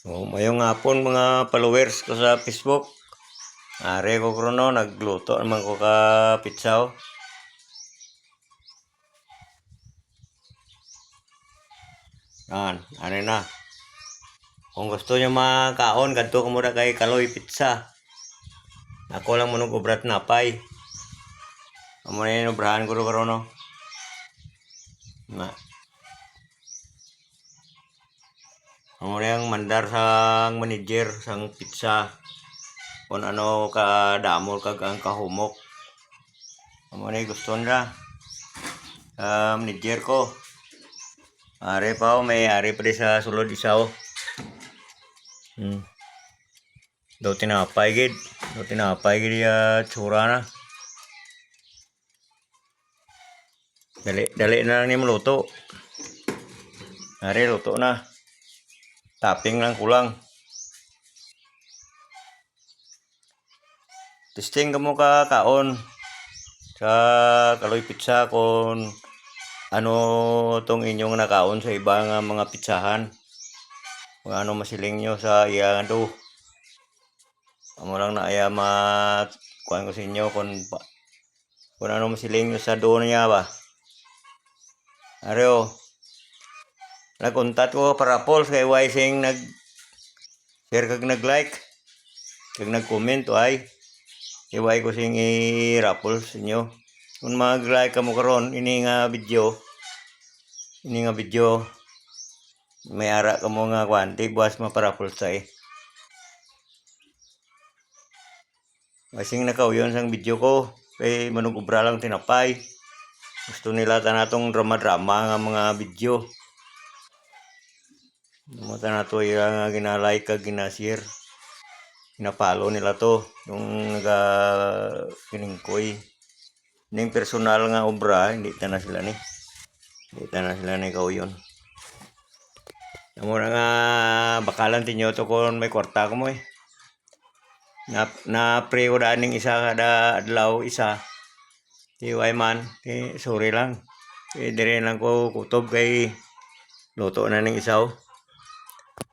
Mayong hapon mga followers ko sa Facebook. Are ko krono nagluto naman ko ka pizza. Yan, ano na. Kung gusto nyo makaon, kadto ko muna kay Kaloy Pizza. Ako lang munong ubrat napay. Amo na yung obrahan ko krono. Na. Amo na yung mandar sang manager sang pizza. Kung ano ka damol kag ang kahumok. Amo na yung gusto nila. Manager ko. Are pa may are pa sa sulod isaw. Daw tinapay gid. Daw tinapay gid ya tsura na. Dali na lang ni maluto. Are luto na. Topping lang kulang. Testing kamo ka kaon sa Kaloy Pizza kung ano tong inyong nakaon sa ibang mga pizzahan. Kung ano masiling nyo sa iyang do. Amo lang na aya kuan ko sa inyo kung ano masiling nyo sa do niya ba. Areo. Nagkontat ko para Paul kay Wising share kag nag-like kag nag-comment ay iway ko sing i-raffle sa inyo. Kung mag-like ka mo karon ini nga video may ara ka mo nga kwanti buwas maparaffle sa Masing nakauyon sang video ko kay manugubra lang tinapay. Gusto nila tanatong drama-drama nga mga video. Mata na to yung ginalike kag ginashare. Ginapalo nila to yung kiningkoy. Ning personal nga obra hindi ta na sila ni. Hindi ta na sila ni kauyon. Amo na nga bakalan tinyo to kon may kwarta ko mo na pre ko daning isa kada adlaw isa. Tiway man, sorry lang. Dire lang ko kutob kay luto na ning isaw.